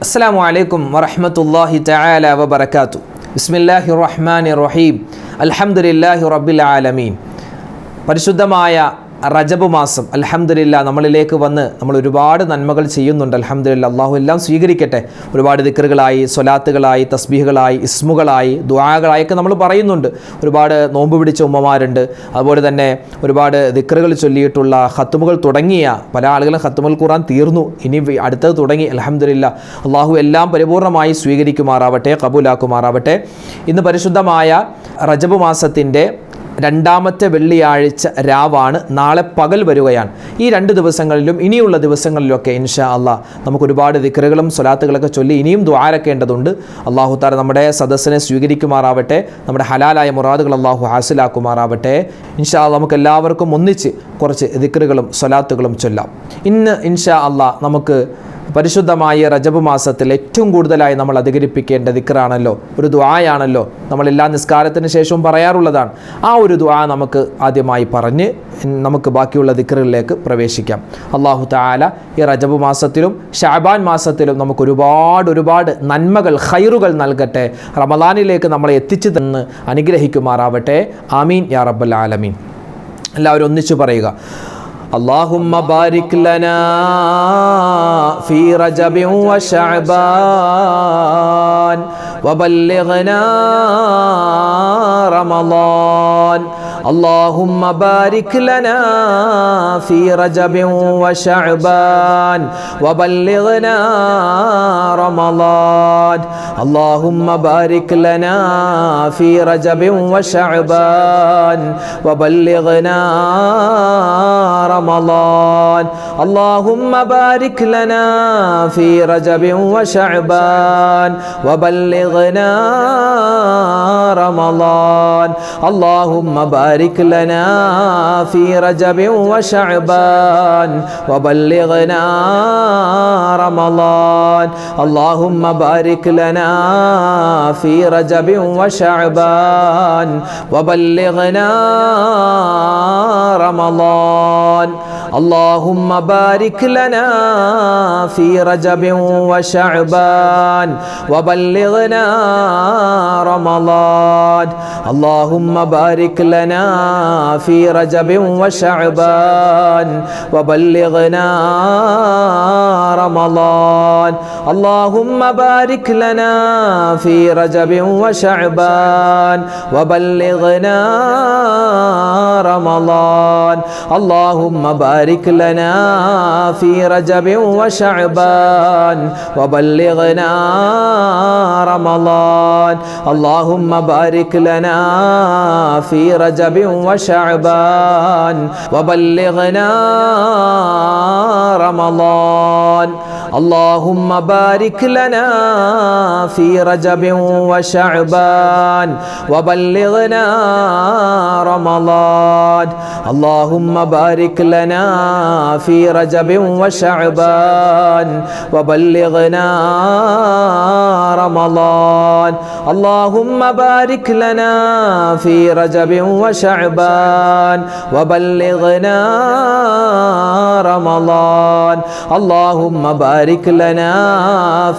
അസ്സലാമു അലൈക്കും വറഹ്മത്തുള്ളാഹി തആല വബറകാതുഹു. ബിസ്മില്ലാഹിർ റഹ്മാനിർ റഹീം. അൽഹംദുലില്ലാഹി റബ്ബിൽ ആലമീൻ. പരിശുദ്ധമായ റജബ് മാസം അൽഹംദുലില്ലാഹ് നമ്മളിലേക്ക് വന്ന് നമ്മൾ ഒരുപാട് നന്മകൾ ചെയ്യുന്നുണ്ട്. അൽഹംദുലില്ലാഹ് അല്ലാഹു എല്ലാം സ്വീകരിക്കട്ടെ. ഒരുപാട് ദിക്റുകളായി, സ്വലാത്തുകളായി, തസ്ബീഹുകളായി, ഇസ്മുകളായി, ദുആകളായൊക്കെ നമ്മൾ പറയുന്നുണ്ട്. ഒരുപാട് നോമ്പ് പിടിച്ച ഉമ്മമാരുണ്ട്. അതുപോലെ തന്നെ ഒരുപാട് ദിക്റുകൾ ചൊല്ലിയിട്ടുള്ള ഖത്മുകൾ തുടങ്ങിയ പല ആളുകളും ഖത്മുൽ ഖുർആൻ തീർന്നു, ഇനി അടുത്തത് തുടങ്ങി. അൽഹംദുലില്ലാഹ് അല്ലാഹു എല്ലാം പരിപൂർണമായി സ്വീകരിക്കുമാറാവട്ടെ, കബൂലാക്കുമാറാവട്ടെ. ഇന്ന് പരിശുദ്ധമായ റജബ് മാസത്തിൻ്റെ രണ്ടാമത്തെ വെള്ളിയാഴ്ച രാവാണ്. നാളെ പകൽ വരികയാണ്. ഈ 2 ദിവസങ്ങളിലും ഇനിയുള്ള ദിവസങ്ങളിലൊക്കെ ഇൻഷാ അല്ലാഹ് നമുക്ക് ഒരുപാട് ദിക്റുകളും സ്വലാത്തുകളൊക്കെ ചൊല്ലി ഇനിയും ദുആരക്കേണ്ടതുണ്ട്. അല്ലാഹു തആല നമ്മുടെ സദസ്സിനെ സ്വീകരിക്കുമാറാവട്ടെ. നമ്മുടെ ഹലാലായ മുറാദുകൾ അല്ലാഹു ഹാസിലാക്കുമാറാവട്ടെ. ഇൻഷാ അല്ലാഹ് നമുക്ക് എല്ലാവർക്കും ഒന്നിച്ച് കുറച്ച് ദിക്റുകളും സ്വലാത്തുകളും ചൊല്ലാം. ഇന്ന് ഇൻഷാ അല്ലാഹ് നമുക്ക് പരിശുദ്ധമായ റജബ് മാസത്തിൽ ഏറ്റവും കൂടുതലായി നമ്മൾ അധികരിപ്പിക്കേണ്ട ദിക്റാണല്ലോ, ഒരു ദുആയാണല്ലോ, നമ്മളെല്ലാ നിസ്കാരത്തിന് ശേഷവും പറയാറുള്ളതാണ്. ആ ഒരു ദുആ നമുക്ക് ആദ്യമായി പറഞ്ഞ് നമുക്ക് ബാക്കിയുള്ള ദിക്റുകളിലേക്ക് പ്രവേശിക്കാം. അല്ലാഹു തആല ഈ റജബ് മാസത്തിലും ശഅബാൻ മാസത്തിലും നമുക്ക് ഒരുപാട് നന്മകൾ, ഖൈറുകൾ നൽകട്ടെ. റമളാനിലേക്ക് നമ്മളെ എത്തിച്ചു തന്ന് അനുഗ്രഹിക്കുമാറാവട്ടെ. ആമീൻ യാ റബ്ബൽ ആലമീൻ. എല്ലാവരും ഒന്നിച്ചു പറയുക. اللهم بارك لنا في رجب وشعبان وبلغنا رمضان. اللهم بارك لنا في رجب وشعبان وبلغنا رمضان. اللهم بارك لنا في رجب وشعبان وبلغنا رمضان. اللهم بارك لنا في رجب وشعبان وبلغنا رمضان. اللهم بارك لنا في رجب وشعبان وبلغنا رمضان. اللهم بارك لنا في رجب وشعبان وبلغنا رمضان. اللهم بارك لنا في رجب وشعبان وبلغنا رمضان. اللهم بارك لنا في رجب وشعبان وبلغنا رمضان. اللهم بارك لنا في رجب وشعبان وبلغنا رمضان. اللهم بارك لنا في رجب وشعبان وبلغنا رمضان. اللهم بارك لنا في رجب وشعبان وبلغنا رمضان. اللهم بارك لنا في رجب وشعبان وبلغنا رمضان. اللهم بارك لنا في رجب وشعبان وبلغنا رمضان. اللهم بارك لنا في رجب وشعبان وبلغنا رمضان. اللهم بارك لنا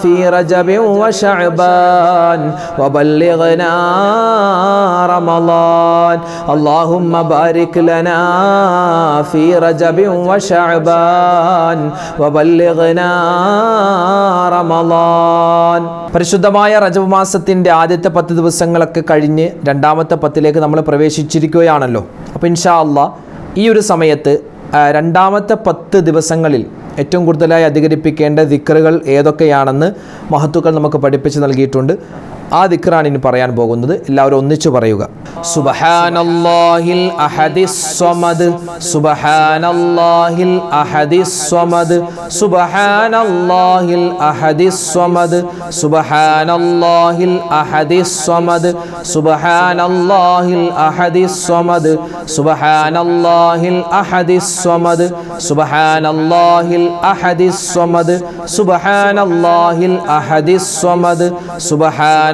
في رجب وشعبان وبلغنا رمضان. اللهم بارك لنا في رجب وشعبان وبلغنا رمضان. പരിശുദ്ധമായ റജബ് മാസത്തിൻ്റെ ആദ്യത്തെ 10 ദിവസങ്ങളൊക്കെ കഴിഞ്ഞ് രണ്ടാമത്തെ 10ലേക്ക് നമ്മൾ പ്രവേശിച്ചിരിക്കുകയാണല്ലോ. അപ്പോൾ ഇൻഷാ അല്ലാഹ് ഈ ഒരു സമയത്ത് രണ്ടാമത്തെ 10 ദിവസങ്ങളിൽ ഏറ്റവും കൂടുതലായി അധികരിപ്പിക്കേണ്ട ദിക്റുകൾ ഏതൊക്കെയാണെന്ന് മഹത്തുക്കൾ നമുക്ക് പഠിപ്പിച്ച് നൽകിയിട്ടുണ്ട്. ആ ദിക്റാണ് ഇനി പറയാൻ പോകുന്നത്. എല്ലാവരും ഒന്നിച്ചു പറയുക. സുബ്ഹാനല്ലാഹിൽ അഹദിസ് സ്വമദ്, സുബ്ഹാനല്ലാഹിൽ അഹദിസ് സ്വമദ്, സുബ്ഹാനല്ലാഹിൽ അഹദിസ് സ്വമദ്, സുബ്ഹാനല്ലാഹിൽ അഹദിസ് സ്വമദ്, സുബ്ഹാനല്ലാഹിൽ അഹദിസ് സ്വമദ്, സുബ്ഹാനല്ലാഹിൽ അഹദിസ് സ്വമദ്, സുബ്ഹാനല്ലാഹിൽ അഹദിസ് സ്വമദ്, സുബ്ഹാനല്ലാഹിൽ അഹദിസ് സ്വമദ്, സുബ്ഹാന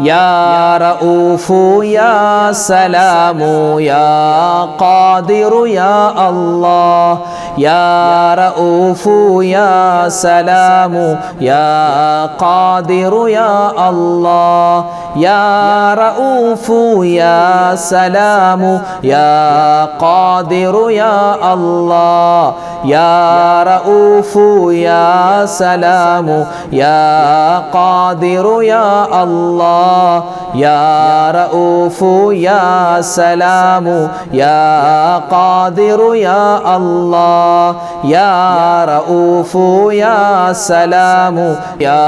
يا رؤوف يا سلام يا قادر يا الله يا رؤوف يا سلام يا قادر يا الله يا رؤوف يا سلام يا قادر يا الله يا رؤوف يا سلام يا قادر يا الله يا رؤوف يا سلام يا قادر يا الله يا رؤوف يا سلام يا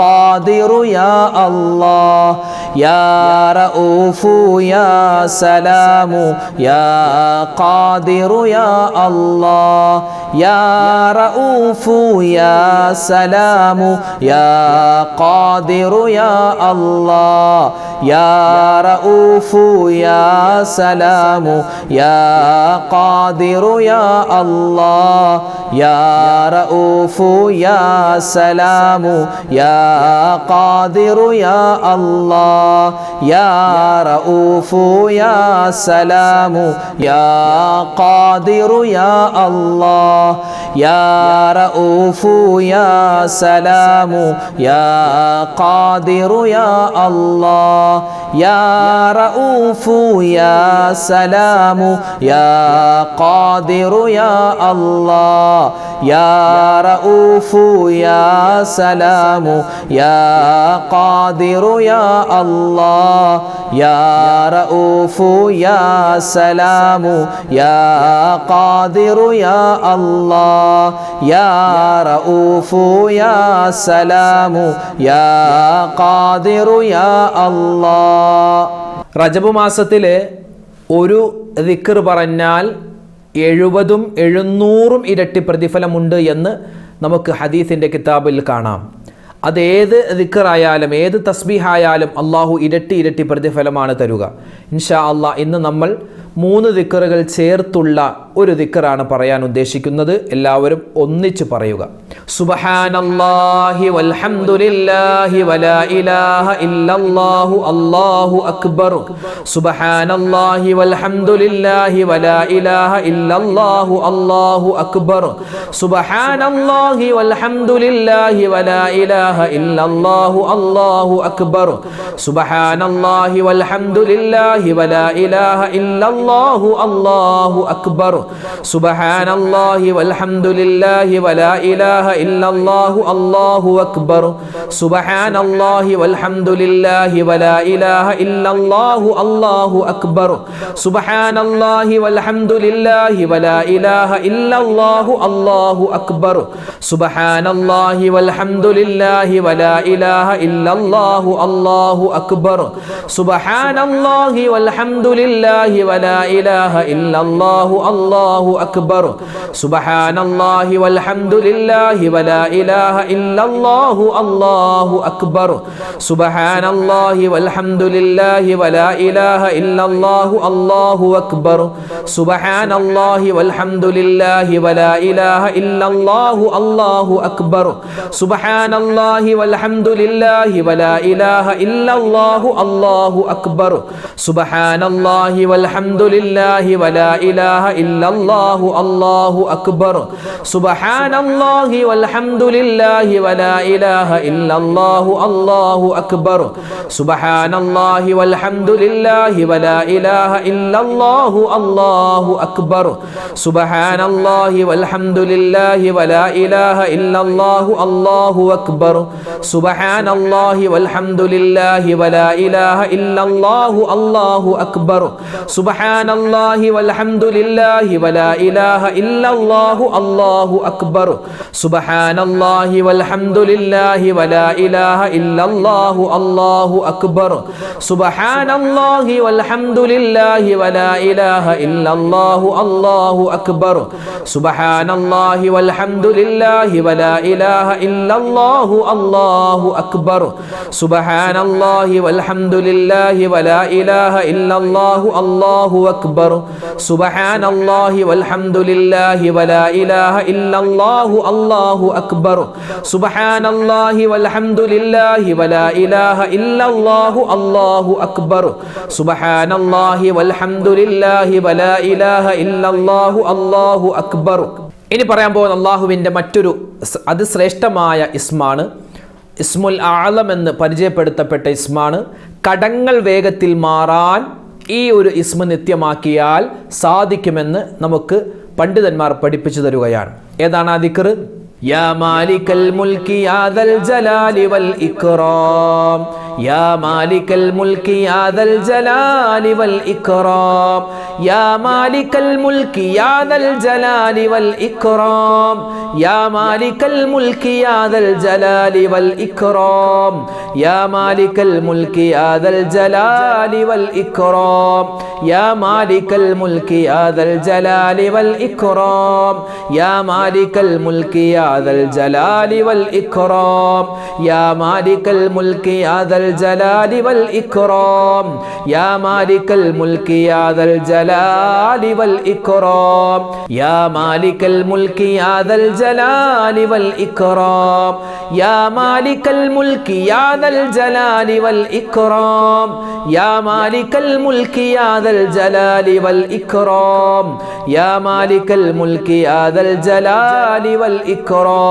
قادر يا الله يا رؤوف يا سلام يا قادر يا الله يا رؤوف يا سلام يا قادر يا الله يا رؤوف يا سلام يا قادر يا الله يا رؤوف يا سلام يا قادر يا الله يا رؤوف يا سلام يا قادر يا الله يا رؤوف يا سلام يا قادر يا الله يا رؤوف يا سلام يا قادر يا الله يا رؤوف يا سلام يا قادر يا الله يا رؤوف يا سلام يا قادر يا الله يا رؤوف يا سلام يا قادر يا الله. റജബ് മാസത്തിലെ ഒരു ദിക്ർ പറഞ്ഞാൽ 70ഉം 700ഉം ഇരട്ടി പ്രതിഫലമുണ്ട് എന്ന് നമുക്ക് ഹദീസിൻ്റെ കിതാബിൽ കാണാം. അതേത് ദിക്റായാലും ഏത് തസ്ബീഹായാലും അള്ളാഹു ഇരട്ടി പ്രതിഫലമാണ് തരുക. ഇൻഷാ അള്ളാഹ് ഇന്ന് നമ്മൾ 3 ദിക്റുകൾ ചേർത്തുള്ള ഒരു ദിക്റാണ് പറയാൻ ഉദ്ദേശിക്കുന്നത്. എല്ലാവരും ഒന്നിച്ച് പറയുക. സുബ്ഹാനല്ലാഹി വൽഹംദുലില്ലാഹി വലാ ഇലാഹ ഇല്ലല്ലാഹു അല്ലാഹു അക്ബർ. സുബ്ഹാനല്ലാഹി വൽഹംദുലില്ലാഹി വലാ ഇലാഹ ഇല്ലല്ലാഹു അല്ലാഹു അക്ബർ. സുബ്ഹാനല്ലാഹി വൽഹംദുലില്ലാഹി വലാ ഇലാഹ ഇല്ലല്ലാഹു അല്ലാഹു അക്ബർ. സുബ്ഹാനല്ലാഹി വൽഹംദുലില്ലാഹി വലാ ഇലാഹ ഇല്ലല്ലാഹു അല്ലാഹു അക്ബർ. സുബ്ഹാനല്ലാഹി വൽഹംദുലില്ലാഹി വലാ ഇലാഹ ഇല്ലല്ലാഹു അല്ലാഹു അക്ബർ. സുബ്ഹാനല്ലാഹി വൽഹംദുലില്ലാഹി വലാ ഇലാഹ ഇല്ലല്ലാഹു അല്ലാഹു അക്ബർ. സുബ്ഹാനല്ലാഹി വൽഹംദുലില്ലാഹി വലാ ഇലാഹ ഇല്ലല്ലാഹു അല്ലാഹു അക്ബർ. സുബ്ഹാനല്ലാഹി വൽഹംദുലില്ലാഹി വലാ ഇലാഹ ഇല്ലല്ലാഹു അല്ലാഹു അക്ബർ. സുബ്ഹാനല്ലാഹി വൽഹംദുലില്ലാഹി വലാ ഇലാഹ ഇല്ലല്ലാഹു അല്ലാഹു അക്ബർ. സുബ്ഹാനല്ലാഹി വൽഹംദുലില്ലാഹി വലാ ഇലാഹ ഇല്ലല്ലാഹു അല്ലാഹു അക്ബർ. സുബ്ഹാനല്ലാഹി വൽഹംദുലില്ലാഹി വലാ ഇലാഹ ഇല്ലല്ലാഹു അല്ലാഹു അക്ബർ. സുബ്ഹാനല്ലാഹി വൽഹംദുലില്ലാഹി വലാ ഇലാഹ ഇല്ലല്ലാഹു അല്ലാഹു അക്ബർ. സുബ്ഹാനല്ലാഹി വൽഹംദുലില്ലാഹി വലാ ഇലാഹ ഇല്ലല്ലാഹു അല്ലാഹു അക്ബർ. സുബ്ഹാനല്ലാഹി വൽഹംദുലില്ലാഹി വലാ ഇലാഹ ഇല്ലല്ലാഹു അല്ലാഹു അക്ബർ. സുബ്ഹാനല്ലാഹി വൽഹംദുലില്ലാഹി വലാ ഇലാഹ ഇല്ലല്ലാഹു അല്ലാഹു അക്ബർ. സുബ്ഹാനല്ലാഹി വൽഹംദുലില്ലാഹി വലാ ഇലാഹ ഇല്ലല്ലാഹു അല്ലാഹു അക്ബർ. സുബ്ഹാനല്ലാഹി വൽഹംദുലില്ലാഹി വലാ ഇലാഹ ഇല്ലല്ലാഹു അല്ലാഹു അക്ബർ. സുബ്ഹാനല്ലാഹി വൽഹംദുലില്ലാഹി വലാ ഇലാഹ ഇല്ലല്ലാഹു അല്ലാഹു അക്ബർ. സുബ്ഹാനല്ലാഹി വൽഹംദുലില്ലാഹി വലാ ഇലാഹ ഇല്ലല്ലാഹു അല്ലാഹു അക്ബർ. സുബ്ഹാനല്ലാഹി വൽഹംദുലില്ലാഹി വലാ ഇലാഹ ഇല്ലല്ലാഹു അല്ലാഹു അക്ബർ. സുബ്ഹാനല്ലാഹി വൽഹംദുലില്ലാഹി വലാ ഇലാഹ ഇല്ലല്ലാഹു അല്ലാഹു അക്ബർ. സുബ്ഹാനല്ലാഹി വൽഹംദുലില്ലാഹി വലാ ഇലാഹ ഇല്ലല്ലാഹു അല്ലാഹു അക്ബർ. സുബ്ഹാനല്ലാഹി വൽഹംദുലില്ലാഹി വലാ ഇലാഹ ഇല്ലല്ലാഹു അല്ലാഹു അക്ബർ. സുബ്ഹാനല്ലാഹി വൽഹംദുലില്ലാഹി വലാ ഇലാഹ ഇല്ലല്ലാഹു അല്ലാഹു അല്ലാഹു അക്ബർ സുബ്ഹാനല്ലാഹി വൽഹംദുലില്ലാഹി വലാ ഇലാഹ ഇല്ലല്ലാഹു അല്ലാഹു അക്ബർ സുബ്ഹാനല്ലാഹി വൽഹംദുലില്ലാഹി വലാ ഇലാഹ ഇല്ലല്ലാഹു അല്ലാഹു അക്ബർ. ഇനി പറയാൻ പോകുന്ന അല്ലാഹുവിൻ്റെ മറ്റൊരു അതിശ്രേഷ്ഠമായ ഇസ്മാണ് ഇസ്മുൽ ആലം എന്ന് പരിചയപ്പെടുത്തപ്പെട്ട ഇസ്മാണ്. കടങ്ങൾ വേഗത്തിൽ മാറാൻ ഈ ഒരു ഇസ്മ നിത്യമാക്കിയാൽ സാധിക്കുമെന്ന് നമുക്ക് പണ്ഡിതന്മാർ പഠിപ്പിച്ചു തരുകയാണ്. ഏതാണ് ആ ദിക്ർ? യാ മാലിക്കൽ മുൽക്കി യാ ദൽ ജലാലി വൽ ഇക്റാം, യാ മാലിക്കൽ മുൽക്കി യാ ദൽ ജലാലി വൽ ഇക്റാം, യാ മാലിക്കൽ മുൽക്കി യാ ദൽ ജലാലി വൽ ഇക്റാം, യാ മാലിക്കൽ മുൽക്കി യാ ദൽ ജലാലി വൽ ഇക്റാം, യാ മാലിക്കൽ മുൽക്കി യാ ദൽ ജലാലി വൽ ഇക്റാം, യാ മാലിക്കൽ മുൽക്കി യാ ദൽ ജലാലി വൽ ഇക്റാം, യാ മാലിക്കൽ മുൽക്കി യാ ദൽ ജലാലി വൽ ഇക്റാം, യാ മാലിക്കൽ മുൽക്കി യാ ദൽ ജലാലി വൽ ഇക്റാം, യാ മാലിക്കൽ മുൽക്കി യാ ദൽ ജലാലി വൽ ഇക്റാം, യാ മാലിക്കൽ മുൽക്കി യാ ദൽ ജലാലി വൽ ഇക്റാം, യാ മാലിക്കൽ മുൽക്കി യാ ദൽ ജലാലി വൽ ഇക്റാം, യാ മാലിക്കൽ മുൽക്കി യാ ദൽ ജലാലി വൽ ഇക്റാം, യാ മാലിക്കൽ മുൽക്കി യാ ദൽ ജലാലി വൽ ഇക്റാം,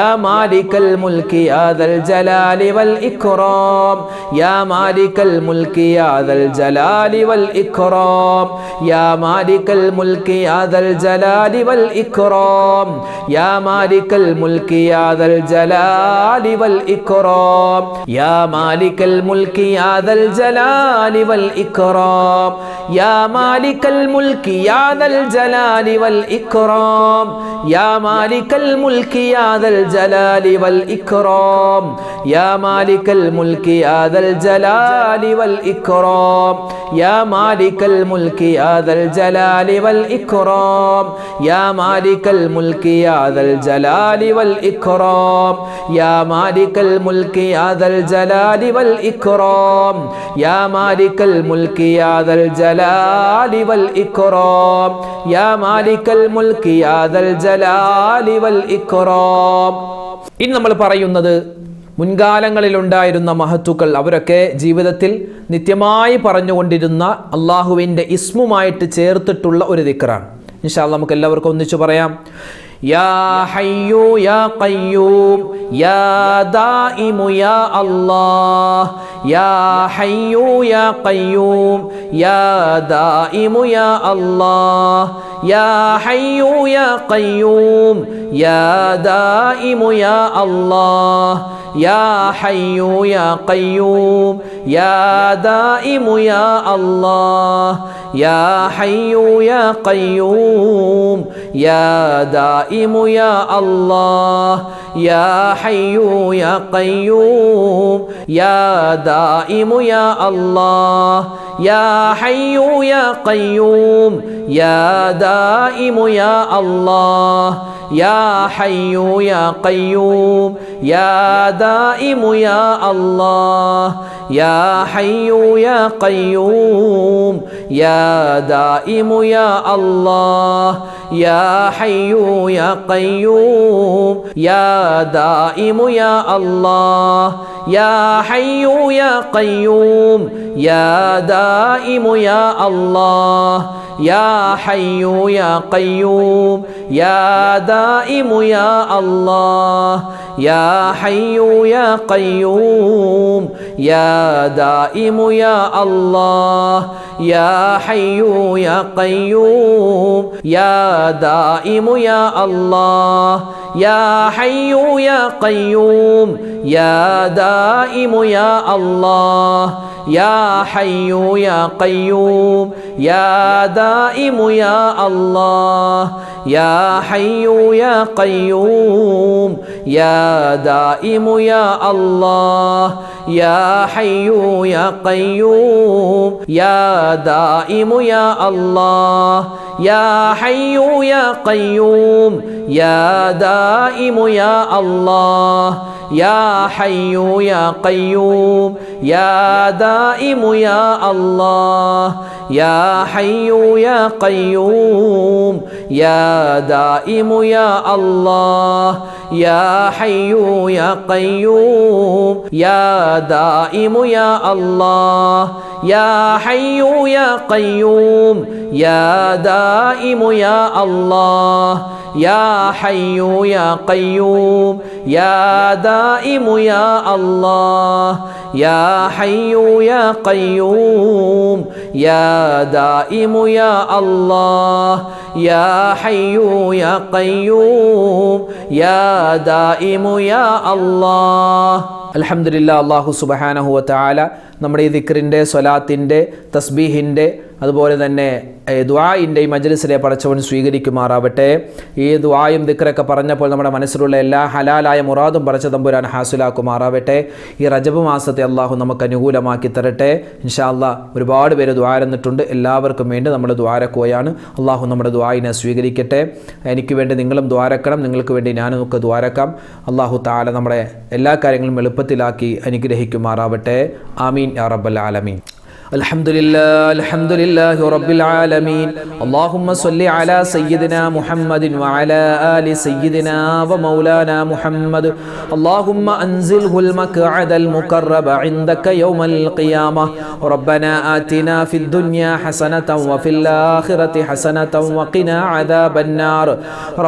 യാ മാലിക്കൽ മുൽക്കി യാ ദൽ ജലാലി വൽ ഇക്റാം, യാ മാലിക്കൽ മുൽക്കി യാ ദൽ ജലാലി വൽ ഇക്റാം, യാ മാലിക്കൽ മുൽക്കി യാ ദൽ ജലാലി വൽ ഇക്റാം, യാ മാലിക്കൽ മുൽക്കി യാ ദൽ ജലാലി വൽ ഇക്റാം, യാ മാലിക്കൽ മുൽക്കി യാ ദൽ ജലാലി വൽ ഇക്റാം, യാ മാലിക്കൽ മുൽക്കി യാ ദൽ ജലാലി വൽ ഇക്റാം, യാ മാലിക്കൽ മുൽക്കി യാ ദൽ ജലാലി വൽ ഇക്റാം, യാ മാലിക്കൽ മുൽക്കി യാ ദൽ ജലാലി വൽ ഇക്റാം, യാ മാലിക്കൽ മുൽക്കി യാ ദൽ ജലാലി വൽ ഇക്റാം, യാ മാലിക്കൽ മുൽക്കി യാ ദൽ ജലാലി വൽ ഇക്റാം, യാ മാലിക്കൽ മുൽക്കി യാ ദൽ ജലാലി വൽ ഇക്റാം, യാ മാലിക്കൽ മുൽക്കി യാ ദൽ ജലാലി വൽ ഇക്റാം, യാ മാലിക്കൽ മുൽക്കി യാ ദൽ ജലാലി വൽ ഇക്റാം. ഇനി നമ്മൾ പറയുന്നത് മുൻകാലങ്ങളിലുണ്ടായിരുന്ന മഹത്തുക്കൾ അവരൊക്കെ ജീവിതത്തിൽ നിത്യമായി പറഞ്ഞുകൊണ്ടിരുന്ന അള്ളാഹുവിൻ്റെ ഇസ്മുമായിട്ട് ചേർത്തിട്ടുള്ള ഒരു ദിക്റാണ്. ഇൻഷാ അല്ലാഹ് നമുക്ക് എല്ലാവർക്കും ഒന്നിച്ചു പറയാം. യാ ഹയ്യു യാ ഖയ്യൂം യാ ദായിമു യാ അല്ലാഹ്, യാ ഹയ്യു യാ ഖയ്യൂം യാ ദായിമു യാ അല്ലാഹ്, യാ ഹയ്യു യാ ഖയ്യൂം യാ ദായിമു യാ അല്ലാഹ്, യാ ഹയ്യു യാ ഖയ്യൂം യാ ദായിമു യാ അല്ലാഹ്, യാ ഹയ്യു യാ ഖയ്യൂം യാ ദായിമു യാ അല്ലാഹ്, യാ ഹയ്യു യാ ഖയ്യൂം യാ ദായിമു യാ അല്ലാഹ്, യാ ഹയ്യു യാ ഖയ്യൂം യാ ദായിമു യാ അല്ലാഹ്, യാ ഹയ്യു യാ ഖയ്യൂം യാ ദായിമു യാ അല്ലാഹ്, യാ ഹയ്യു യാ ഖയ്യൂം യാ ദായിമു യാ അല്ലാഹ്, യാ ഹയ്യു യാ ഖയ്യൂം യാ ദായിമു യാ അല്ലാഹ്, യാ ഹയ്യു യാ ഖയ്യൂം യാ ദായിമു യാ അല്ലാഹ്, യാ ഹയ്യു യാ ഖയ്യൂം യാ ദായിമു യാ അല്ലാഹ്, യാ ഹയ്യു യാ ഖയ്യൂം യാ ദായിമു യാ അല്ലാഹ്, യാ ഹയ്യു യാ ഖയ്യൂം യാ ദായിമു യാ അല്ലാഹ്, യാ ഹയ്യു യാ ഖയ്യൂം യാ ദായിമു യാ അല്ലാഹ്, യാ ഹയ്യു യാ ഖയ്യൂം യാ ദായിമു യാ അല്ലാഹ്, യാ ഹയ്യു യാ ഖയ്യൂം യാ ദായിമു യാ അല്ലാഹ്, യാ ഹയ്യു യാ ഖയ്യൂം യാ ദായിമു യാ അല്ലാഹ്, യാ ഹയ്യു യാ ഖയ്യൂം യാ ദായിമു യാ അല്ലാഹ്, യാ ഹയ്യു യാ ഖയ്യൂം യാ ദായിമു യാ അല്ലാഹ്, യാ ഹയ്യു യാ ഖയ്യൂം യാ ദായിമു യാ അല്ലാഹ് യാ ഹയ്യു യാ ഖയ്യൂം യാ ദായിമു യാ അല്ലാഹ് യാ ഹയ്യു യാ ഖയ്യൂം യാ ദായിമു യാ അല്ലാഹ് യാ ഹയ്യു യാ ഖയ്യൂം യാ ദായിമു യാ അല്ലാഹ് യാ ഹയ്യു യാ ഖയ്യൂം യാ ദായിമു യാ അല്ലാഹ് യാ ഹയ്യു യാ ഖയ്യൂം യാ ദായിമു യാ അല്ലാഹ്. അൽഹംദുലില്ലാഹ്, അല്ലാഹു സുബ്ഹാനഹു വ തആല നമ്മുടെ ഈ ദിക്റിൻ്റെ, സ്വലാത്തിൻ്റെ, തസ്ബീഹിൻ്റെ, അതുപോലെ തന്നെ ദുആഇൻ്റെ ഈ മജ്ലിസിലെ പടച്ചവൻ സ്വീകരിക്കുമാറാവട്ടെ. ഈ ദുആയും ദിക്റൊക്കെ പറഞ്ഞപ്പോൾ നമ്മുടെ മനസ്സിലുള്ള എല്ലാ ഹലാലായ മുറാദും പടച്ച തമ്പുരാൻ ഹാസിലാക്കുമാറാവട്ടെ. ഈ റജബ് മാസത്തെ അള്ളാഹു നമുക്ക് അനുകൂലമാക്കി തരട്ടെ. ഇൻഷാ അല്ലാഹ് ഒരുപാട് പേര് ദുആരന്നിട്ടുണ്ട്. എല്ലാവർക്കും വേണ്ടി നമ്മൾ ദുആരക്കുകയാണ്. അള്ളാഹു നമ്മുടെ ദുആഇനെ സ്വീകരിക്കട്ടെ. എനിക്ക് വേണ്ടി നിങ്ങളും ദുആരക്കണം, നിങ്ങൾക്ക് വേണ്ടി ഞാനൊക്കെ ദുആരക്കാം. അള്ളാഹു തആല നമ്മുടെ എല്ലാ കാര്യങ്ങളും എളുപ്പത്തിലാക്കി അനുഗ്രഹിക്കുമാറാവട്ടെ. ആമീൻ യാ റബ്ബൽ ആലമീൻ. അൽഹംദുലില്ലാഹി റബ്ബിൽ ആലമീൻ. അല്ലാഹുമ്മ സ്വല്ലി അലാ സയ്യിദിനാ മുഹമ്മദിൻ വഅലാ ആലി സയ്യിദിനാ വമൗലാനാ മുഹമ്മദ്. അല്ലാഹുമ്മ അൻസിൽഹുൽ മഖ്അദൽ മുഖറബ ഇൻദക യൗമൽ ഖിയാമ. റബ്ബനാ ആതിനാ ഫിദ് ദുനിയാ ഹസനതൻ വഫിൽ ആഖിറതി ഹസനതൻ വഖിനാ അദാബന്നാർ.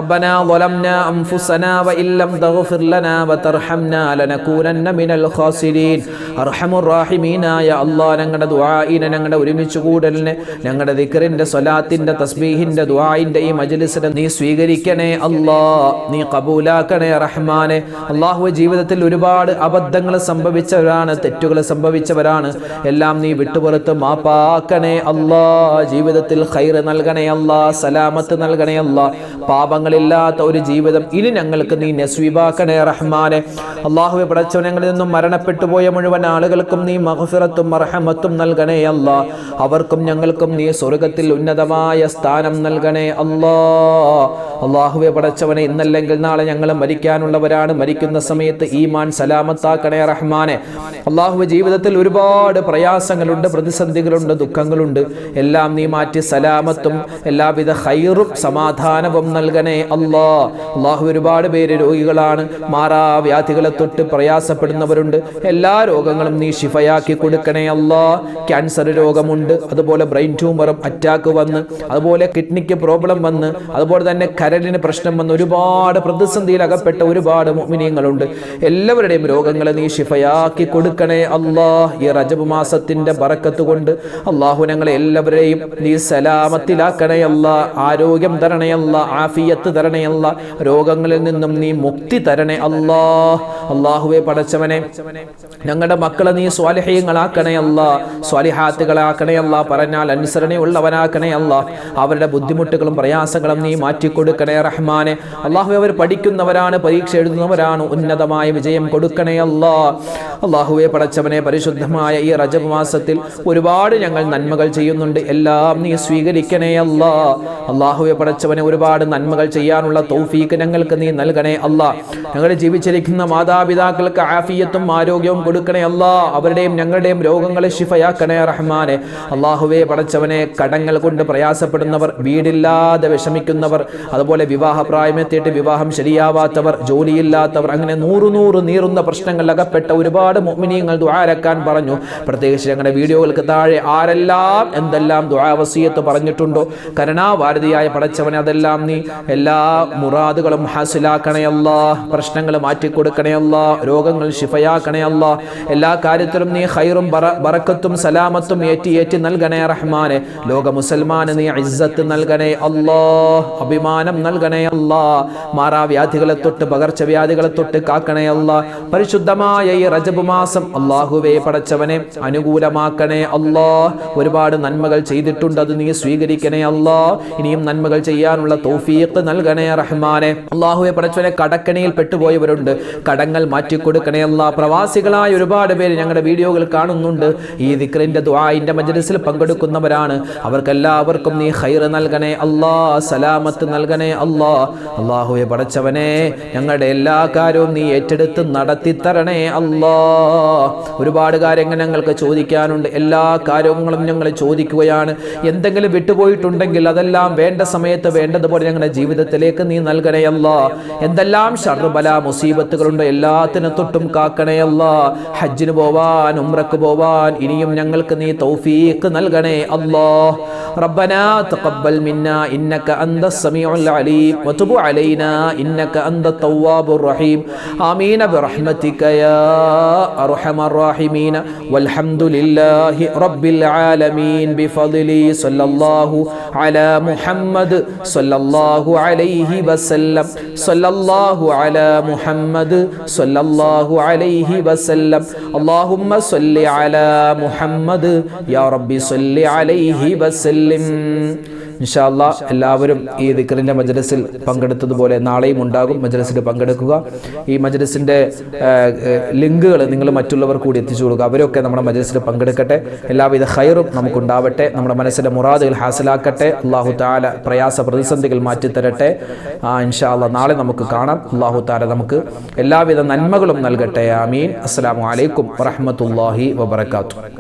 റബ്ബനാ ളലംനാ അൻഫുസനാ വഇൻ ലം തഗ്ഫിർ ലനാ വതർഹംനാ ലനകൂനന്ന മിനൽ ഖാസിരീൻ. അർഹമുർ റഹീമീനായ അല്ലാഹ്, ഞങ്ങളുടെ ദുആഇനെ, ഞങ്ങളുടെ ഒരുമിച്ച് കൂടലിനെ, ഞങ്ങളുടെ ദിക്റിന്റെ, സ്വലാത്തിന്റെ, തസ്ബീഹിന്റെ, ദുആഇന്റെ ഈ മജ്ലിസിനെ നീ സ്വീകരിക്കണേ അല്ലാഹ്, നീ കബൂലാക്കണേ റഹ്മാനെ. അല്ലാഹു, ജീവിതത്തിൽ ഒരുപാട് അബദ്ധങ്ങൾ സംഭവിച്ചവരാണ്, തെറ്റുകൾ സംഭവിച്ചവരാണ്. എല്ലാം നീ വിട്ടുപുറത്ത് മാപ്പാക്കണേ അല്ലാഹ്. ജീവിതത്തിൽ ഖൈർ നൽകണേ അല്ലാഹ്, സലാമത്ത് നൽകണേ അല്ലാഹ്. പാപങ്ങളില്ലാത്ത ഒരു ജീവിതം ഇനി ഞങ്ങൾക്ക് നീ നസ്വീബാക്കണേ റഹ്മാനെ. അല്ലാഹുവേ, പടച്ചവനങ്ങളിൽ നിന്നും മരണപ്പെട്ടു പോയ മുഴുവൻ ആളുകൾക്കും നീ മഗ്ഫിറത്തും മർഹമത്തും നൽകണേ അല്ലാഹ്. അവർക്കും ഞങ്ങൾക്കും നീ സ്വർഗ്ഗത്തിൽ ഉന്നതമായ സ്ഥാനം നൽകണേ അല്ലാഹ്. അല്ലാഹുവേ, പടച്ചവനെ, ഇന്നല്ലെങ്കിൽ നാളെ ഞങ്ങൾ മരിക്കാനുള്ളവരാണ്. മരിക്കുന്ന സമയത്ത് ഈമാൻ സലാമത്താക്കണേ റഹ്മാനെ. അല്ലാഹുവേ, ജീവിതത്തിൽ ഒരുപാട് പ്രയാസങ്ങളുണ്ട്, പ്രതിസന്ധികളുണ്ട്, ദുഃഖങ്ങളുണ്ട്. എല്ലാം നീ മാറ്റി സലാമത്തും എല്ലാവിധ ഖൈറും സമാധാനവും നൽകണേ അല്ലാഹ്. അല്ലാഹു, ഒരുപാട് പേര് രോഗികളാണ്, മാറാവ്യാധികളെ തൊട്ട് പ്രയാസപ്പെടുന്നവരുണ്ട്. എല്ലാ രോഗങ്ങളും നീ ശിഫയാക്കി കൊടുക്കണേ അല്ലാഹ്. ക്യാൻസർ രോഗമുണ്ട്, അതുപോലെ ബ്രെയിൻ ട്യൂമറും അറ്റാക്ക് വന്ന്, അതുപോലെ കിഡ്നിക്ക് പ്രോബ്ലം വന്ന്, അതുപോലെ തന്നെ കരളിന് പ്രശ്നം വന്ന് ഒരുപാട് പ്രതിസന്ധിയിൽ അകപ്പെട്ട ഒരുപാട് മുഅ്മിനീങ്ങളുണ്ട്. എല്ലാവരുടെയും രോഗങ്ങളെ നീ ശിഫയാക്കി കൊടുക്കണേ അല്ലാഹ്. ഈ റജബ് മാസത്തിന്റെ ബറക്കത്ത് കൊണ്ട് അല്ലാഹു, ഞങ്ങളെ എല്ലാവരെയും നീ സലാമത്തിലാക്കണേ അല്ലാഹ്. ആരോഗ്യം തരണേ അല്ലാഹ്, ആഫിയത്ത് തരണേ അല്ലാഹ്. രോഗങ്ങളിൽ നിന്നും നീ മുക്തി തരണേ അല്ലാഹ്. അല്ലാഹുവേ, പടച്ചവനെ, ഞങ്ങളുടെ മക്കളെ നീ സ്വാലിഹീങ്ങളാക്കണേ അല്ലാഹ്, സ്വാലിഹാത്തുകളാക്കണേ അല്ലാഹ്. പറഞ്ഞാൽ അനുസരണയുള്ളവനാക്കണേ അല്ലാഹ്. അവരുടെ ബുദ്ധിമുട്ടുകളും പ്രയാസങ്ങളും നീ മാറ്റിക്കൊടുക്കണേ റഹ്മാനെ. അല്ലാഹുവേ, അവർ പഠിക്കുന്നവരാണ്, പരീക്ഷ എഴുതുന്നവരാണ്, ഉന്നതമായ വിജയം കൊടുക്കണേ അല്ലാഹ്. അല്ലാഹുവേ, പടച്ചവനെ, പരിശുദ്ധമായ ഈ റജബ് മാസത്തിൽ ഒരുപാട് ഞങ്ങൾ നന്മകൾ ചെയ്യുന്നുണ്ട്. എല്ലാം നീ സ്വീകരിക്കണേ അല്ലാഹ്. അല്ലാഹുവേ, പടച്ചവനെ, ഒരുപാട് നന്മകൾ ചെയ്യാനുള്ള തൗഫീഖ് ഞങ്ങൾക്ക് നീ നൽകണേ അല്ലാഹ്. ഞങ്ങളുടെ ജീവിച്ചിരിക്കുന്ന മാതാപിതാക്കൾക്ക് ആഫിയത്തും ആരോഗ്യവും കൊടുക്കണേ അല്ലാഹ്. അവരുടെയും ഞങ്ങളുടെയും രോഗങ്ങളെ ശിഫയാക്കണേ റഹ്മാനെ. അല്ലാഹുവേ, പടച്ചവനെ, കടങ്ങൾ കൊണ്ട് പ്രയാസപ്പെടുന്നവർ, വീടില്ലാതെ വിഷമിക്കുന്നവർ, അതുപോലെ വിവാഹപ്രായമെത്തിയിട്ട് വിവാഹം ശരിയാവാത്തവർ, ജോലിയില്ലാത്തവർ, അങ്ങനെ നൂറ് നീറുന്ന പ്രശ്നങ്ങൾ അകപ്പെട്ട ഒരുപാട് മുഅ്മിനീങ്ങൾ ദുആരക്കാൻ പറഞ്ഞു. പ്രത്യേകിച്ച് ഞങ്ങളുടെ വീഡിയോകൾക്ക് താഴെ ആരെല്ലാം എന്തെല്ലാം ദുആ വസിയത്ത് പറഞ്ഞിട്ടുണ്ടോ, കരുണാവാരിധിയായ പടച്ചവനെ, അതെല്ലാം നീ എല്ലാ മുറാദുകളും ഹാസിലാക്കണേ അല്ലാഹ്. പ്രശ്നങ്ങൾ മാറ്റിക്കൊടുക്കണേ അല്ലാഹ്. രോഗങ്ങൾ ശിഫയാക്കണേ അല്ലാഹ്. എല്ലാ കാര്യത്തിലും നീ ഖൈറും ബറക്കത്തും സലാമത്തും ഏറ്റി നൽകണേ റഹ്മാനെ. ലോക മുസൽമാന് നീ ഇസ്സത്ത് നൽകണേ അല്ലാഹ്. അഭിമാനം നൽകണേ അല്ലാഹ്. മാറാവ്യാധികളെ തൊട്ട്, പകർച്ചവ്യാധികളെ തൊട്ട് കാക്കണേ അല്ലാഹ്. പരിശുദ്ധമായ ഈ റജബ് മാസം അല്ലാഹുവേ, പടച്ചവനെ, അനുകൂലമാക്കണേ അല്ലാഹ്. ഒരുപാട് നന്മകൾ ചെയ്തിട്ടുണ്ട്, അത് നീ സ്വീകരിക്കണേ അല്ലാഹ്. ഇനിയും നന്മകൾ ചെയ്യാനുള്ള തൗഫീഖ് നൽകണേ റഹ്മാനെ. അല്ലാഹുവേ, പടച്ചവനെ, കടക്കണിയിൽ പെട്ടുപോയവരുണ്ട്, കടങ്ങൾ മാറ്റിക്കൊടുക്കണേ അല്ലാഹ്. പ്രവാസികളായ ഒരുപാട് പേര് ഞങ്ങളുടെ വീഡിയോകൾ കാണുന്നുണ്ട്. ഈ ദിക്ർ ദിക്റിന്റെ ദുആഇന്റെ മജ്ലിസിൽ പങ്കെടുക്കുന്നവരാണ്. അവർക്കെല്ലാവർക്കും നീ ഖൈർ നൽകണേ അല്ലാ, സലാമത്ത് നൽകണേ അല്ലാ. അല്ലാഹുവേ പടച്ചവനെ, ഞങ്ങളുടെ എല്ലാ കാര്യവും നീ ഏറ്റെടുത്ത് നടത്തി തരണേ അല്ലാ. ഒരുപാട് കാര്യങ്ങൾ ഞങ്ങൾക്ക് ചോദിക്കാനുണ്ട്. എല്ലാ കാര്യങ്ങളും ഞങ്ങൾ ചോദിക്കുകയാണ്. എന്തെങ്കിലും വിട്ടുപോയിട്ടുണ്ടെങ്കിൽ അതെല്ലാം വേണ്ട സമയത്ത് വേണ്ടതുപോലെ ഞങ്ങളുടെ ജീവിതത്തിലേക്ക് നീ നൽകണേ അല്ലാ. എന്തെല്ലാം ശർറ് ബലാ മുസീബത്തുകളുണ്ട് എല്ലാത്തിനും തൊട്ടും കാക്കണേ അല്ലാ. ഹജ്ജിന് പോവാൻ, ഉംറക്ക് പോവാൻ ഇനിയും ഞങ്ങൾക്ക് നീ തൗഫീഖ് നൽകണേ അല്ലാ. ربنا تقبل منا إنك أنت السميع العليم وتب علينا إنك أنت التواب الرحيم آمين برحمتك يا أرحم الراحمين والحمد لله رب العالمين بفضله صلى الله على محمد صلى الله عليه وسلم صلى الله على محمد صلى الله عليه وسلم اللهم صل على محمد يا رب صل عليه وسلم. ഇൻഷാ അല്ലാഹ് എല്ലാവരും ഈ ദിക്റിന്റെ മജ്ലിസിൽ പങ്കെടുത്തതുപോലെ നാളെയും ഉണ്ടാകും. മജ്ലിസിൽ പങ്കെടുക്കുക. ഈ മജ്ലിസിന്റെ ലിങ്കുകൾ നിങ്ങൾ മറ്റുള്ളവർ കൂടി എത്തിച്ചു കൊടുക്കുക. അവരൊക്കെ നമ്മുടെ മജ്ലിസിൽ പങ്കെടുക്കട്ടെ. എല്ലാവിധ ഖൈറും നമുക്കുണ്ടാവട്ടെ. നമ്മുടെ മനസ്സിലെ മുറാദുകൾ ഹാസിലാക്കട്ടെ. അല്ലാഹു തആല പ്രയാസ പ്രതിസന്ധികൾ മാറ്റിത്തരട്ടെ. ഇൻഷാ അല്ലാഹ് നാളെ നമുക്ക് കാണാം. അല്ലാഹു തആല നമുക്ക് എല്ലാവിധ നന്മകളും നൽകട്ടെ. ആമീൻ. അസ്സലാമു അലൈക്കും വറഹ്മത്തുള്ളാഹി വബറകാതുഹു.